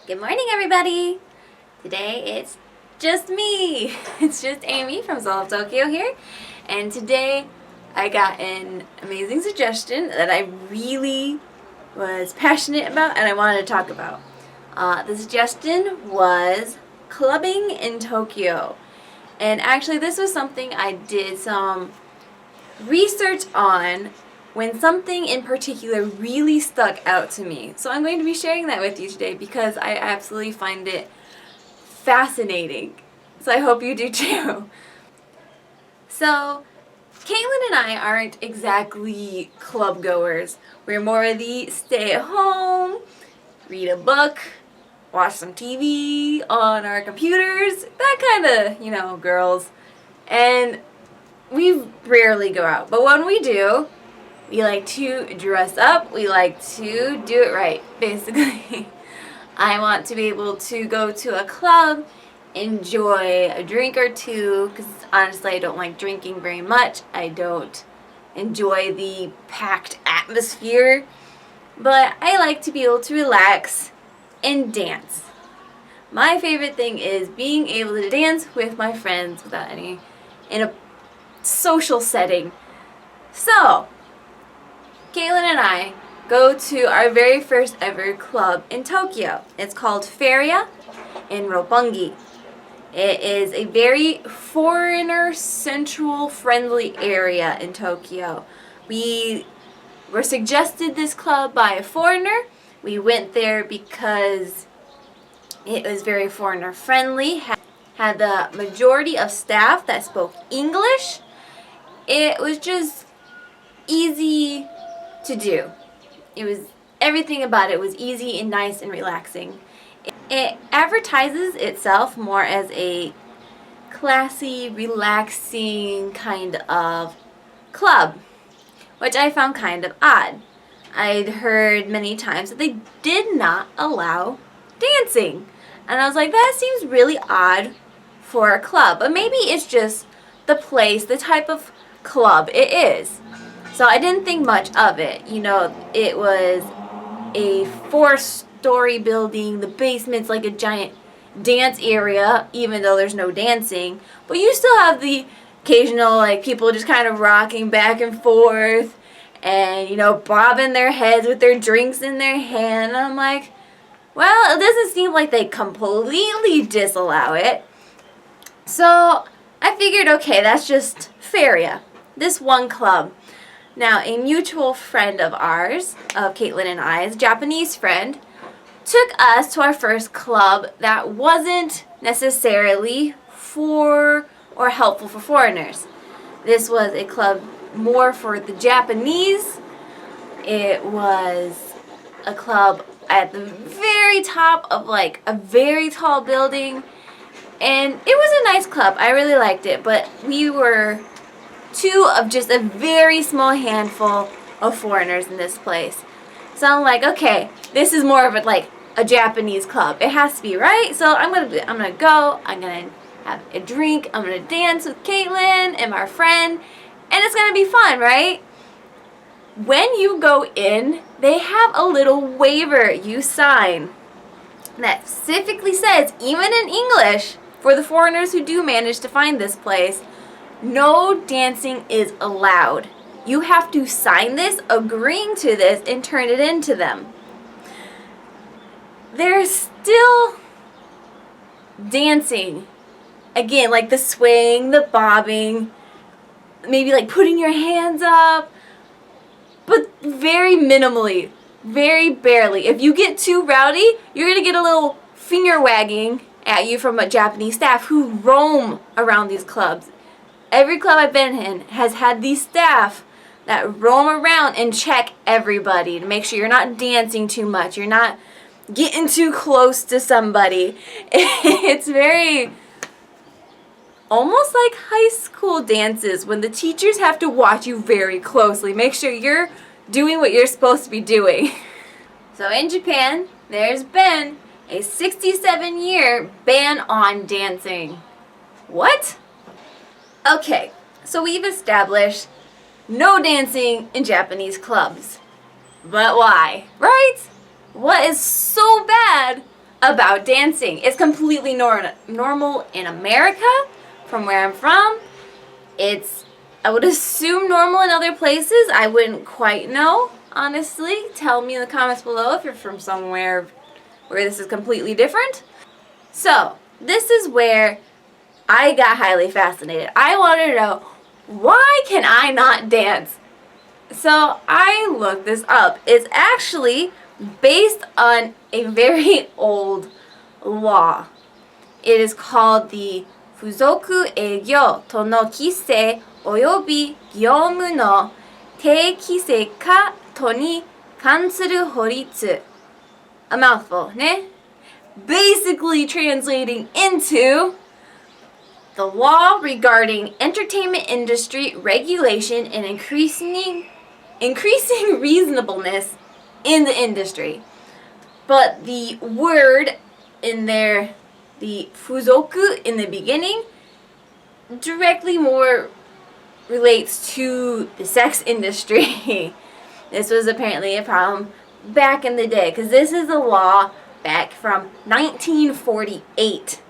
Good morning, everybody! Today it's just me. It's just Amy from Seoul, Tokyo here. And today I got an amazing suggestion that I really was passionate about and I wanted to talk about. The suggestion was clubbing in Tokyo. And actually this was something I did some research on when something in particular really stuck out to me. So I'm going to be sharing that with you today because I absolutely find it fascinating. So I hope you do too. So Caitlin and I aren't exactly club goers. We're more of the stay at home, read a book, watch some TV on our computers, that kind of, girls. And we rarely go out. But when we do, we like to dress up. We like to do it right, basically. I want to be able to go to a club, enjoy a drink or two, because honestly I don't like drinking very much. I don't enjoy the packed atmosphere. But I like to be able to relax and dance. My favorite thing is being able to dance with my friends in a social setting. So, Caitlin and I go to our very first ever club in Tokyo. It's called Feria in Roppongi. It is a very foreigner central friendly area in Tokyo. We were suggested this club by a foreigner. We went there because it was very foreigner friendly, had the majority of staff that spoke English. It was just easy to do. Everything about it was easy and nice and relaxing. It advertises itself more as a classy, relaxing kind of club, which I found kind of odd. I'd heard many times that they did not allow dancing. And I was like, that seems really odd for a club. But maybe it's just the place, the type of club it is. So I didn't think much of it. It was a 4-story building. The basement's like a giant dance area, even though there's no dancing. But you still have the occasional, people just kind of rocking back and forth and, bobbing their heads with their drinks in their hand. And I'm like, well, it doesn't seem like they completely disallow it. So I figured, okay, that's just Feria, this one club. Now, a mutual friend of ours, of Caitlin and I's, Japanese friend, took us to our first club that wasn't necessarily for or helpful for foreigners. This was a club more for the Japanese. It was a club at the very top of a very tall building. And it was a nice club. I really liked it, but we were two of just a very small handful of foreigners in this place. So I'm like, okay, this is more of a Japanese club. It has to be, right? So I'm gonna go. I'm gonna have a drink. I'm gonna dance with Caitlin and my friend, and it's gonna be fun, right? When you go in, they have a little waiver you sign that specifically says, even in English, for the foreigners who do manage to find this place, no dancing is allowed. You have to sign this, agreeing to this, and turn it in to them. There's still dancing. Again, the swing, the bobbing, maybe putting your hands up, but very minimally, very barely. If you get too rowdy, you're going to get a little finger wagging at you from a Japanese staff who roam around these clubs. Every club I've been in has had these staff that roam around and check everybody to make sure you're not dancing too much, you're not getting too close to somebody. It's very almost like high school dances when the teachers have to watch you very closely, make sure you're doing what you're supposed to be doing. So in Japan, there's been a 67-year ban on dancing. What? Okay, so we've established no dancing in Japanese clubs. But why? Right? What is so bad about dancing. It's completely normal in America, from where I'm from. It's, I would assume, normal in other places. I wouldn't quite know, honestly. Tell me in the comments below if you're from somewhere where this is completely different. So, this is where I got highly fascinated. I wanted to know, why can I not dance? So I looked this up. It's actually based on a very old law. It is called the Fuzoku Eigyo to no Kisei Oyobi Gyomu no Teikisei ka to ni kansuru horitsu. A mouthful, ne? Basically translating into the law regarding entertainment industry regulation and increasing reasonableness in the industry. But the word in there, the fuzoku in the beginning, directly more relates to the sex industry. This was apparently a problem back in the day, because this is a law back from 1948.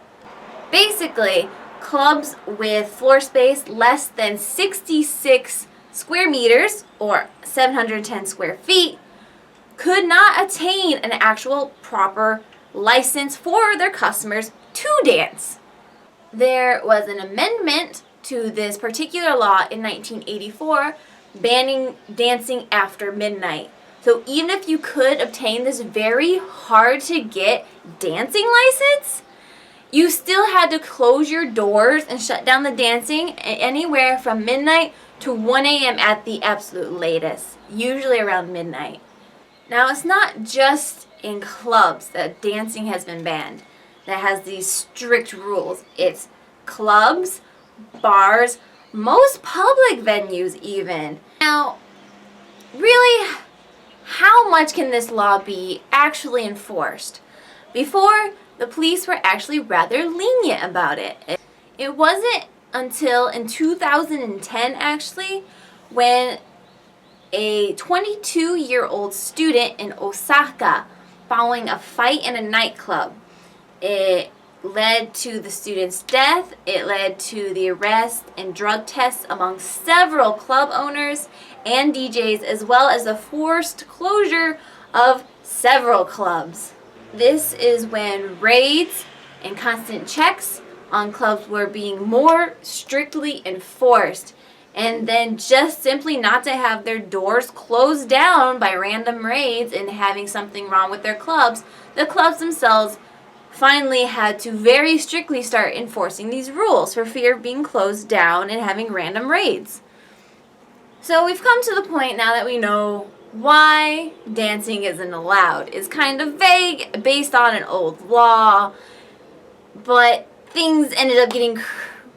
Basically, clubs with floor space less than 66 square meters, or 710 square feet, could not attain an actual proper license for their customers to dance. There was an amendment to this particular law in 1984 banning dancing after midnight. So even if you could obtain this very hard to get dancing license, you still had to close your doors and shut down the dancing anywhere from midnight to 1 a.m. at the absolute latest, usually around midnight. Now, it's not just in clubs that dancing has been banned, that has these strict rules. It's clubs, bars, most public venues even. Now, really, how much can this law be actually enforced? Before, the police were actually rather lenient about it. It wasn't until in 2010, actually, when a 22-year-old student in Osaka, following a fight in a nightclub, it led to the student's death. It led to the arrest and drug tests among several club owners and DJs, as well as the forced closure of several clubs. This is when raids and constant checks on clubs were being more strictly enforced, and then just simply not to have their doors closed down by random raids and having something wrong with their clubs, the clubs themselves finally had to very strictly start enforcing these rules for fear of being closed down and having random raids. So we've come to the point now that we know why dancing isn't allowed. It's kind of vague, based on an old law, but things ended up getting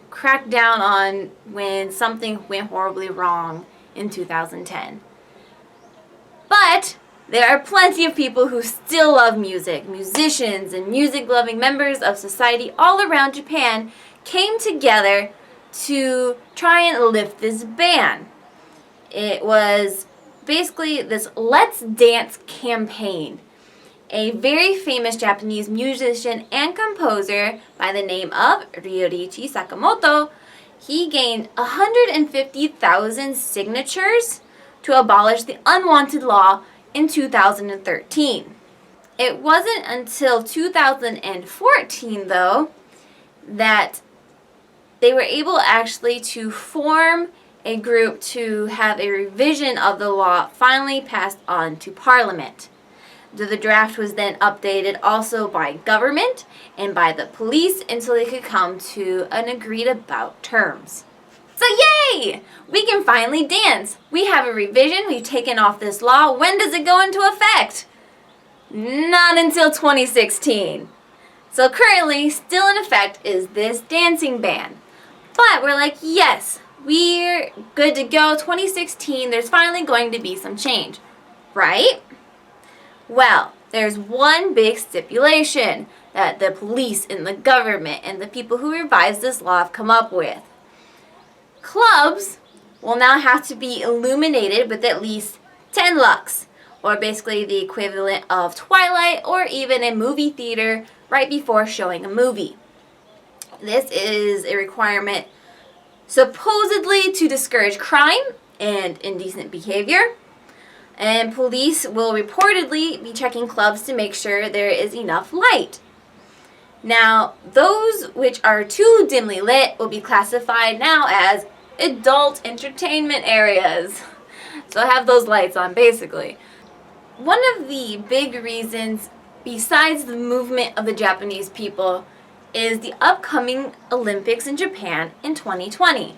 cracked down on when something went horribly wrong in 2010. But there are plenty of people who still love music. Musicians and music-loving members of society all around Japan came together to try and lift this ban. It was basically this Let's Dance campaign. A very famous Japanese musician and composer by the name of Ryuichi Sakamoto, he gained 150,000 signatures to abolish the unwanted law in 2013. It wasn't until 2014, though, that they were able actually to form a group to have a revision of the law finally passed on to Parliament. The draft was then updated also by government and by the police until they could come to an agreed about terms. So yay! We can finally dance. We have a revision. We've taken off this law. When does it go into effect? Not until 2016. So currently, still in effect is this dancing ban. But we're like, yes, we're good to go. 2016, there's finally going to be some change, right? Well, there's one big stipulation that the police and the government and the people who revised this law have come up with. Clubs will now have to be illuminated with at least 10 lux, or basically the equivalent of Twilight or even a movie theater right before showing a movie. This is a requirement supposedly to discourage crime and indecent behavior. And police will reportedly be checking clubs to make sure there is enough light. Now, those which are too dimly lit will be classified now as adult entertainment areas. So have those lights on, basically. One of the big reasons, besides the movement of the Japanese people, is the upcoming Olympics in Japan in 2020.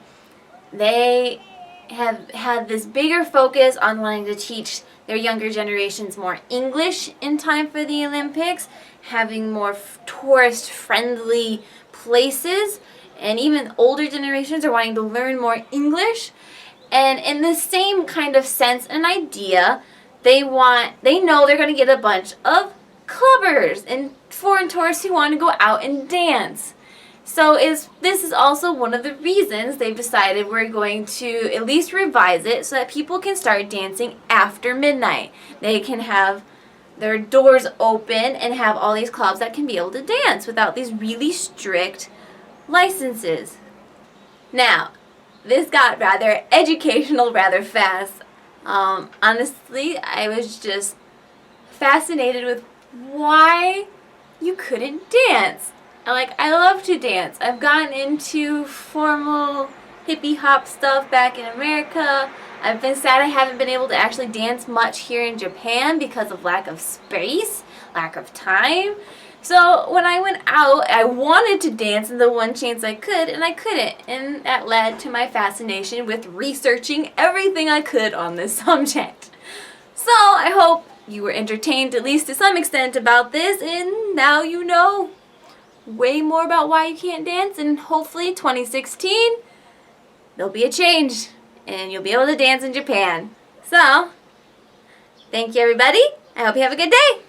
They have had this bigger focus on wanting to teach their younger generations more English in time for the Olympics, having more tourist-friendly places, and even older generations are wanting to learn more English. And in the same kind of sense and idea, they know they're going to get a bunch of clubbers and foreign tourists who want to go out and dance. So this is also one of the reasons they've decided we're going to at least revise it so that people can start dancing after midnight. They can have their doors open and have all these clubs that can be able to dance without these really strict licenses. Now, this got rather educational rather fast. Honestly, I was just fascinated with why you couldn't dance. I love to dance. I've gotten into formal hippie hop stuff back in America. I've been sad I haven't been able to actually dance much here in Japan because of lack of space, lack of time. So when I went out, I wanted to dance in the one chance I could, and I couldn't. And that led to my fascination with researching everything I could on this subject. So I hope you were entertained at least to some extent about this, and now you know way more about why you can't dance, and hopefully 2016 there'll be a change and you'll be able to dance in Japan. So, thank you everybody. I hope you have a good day.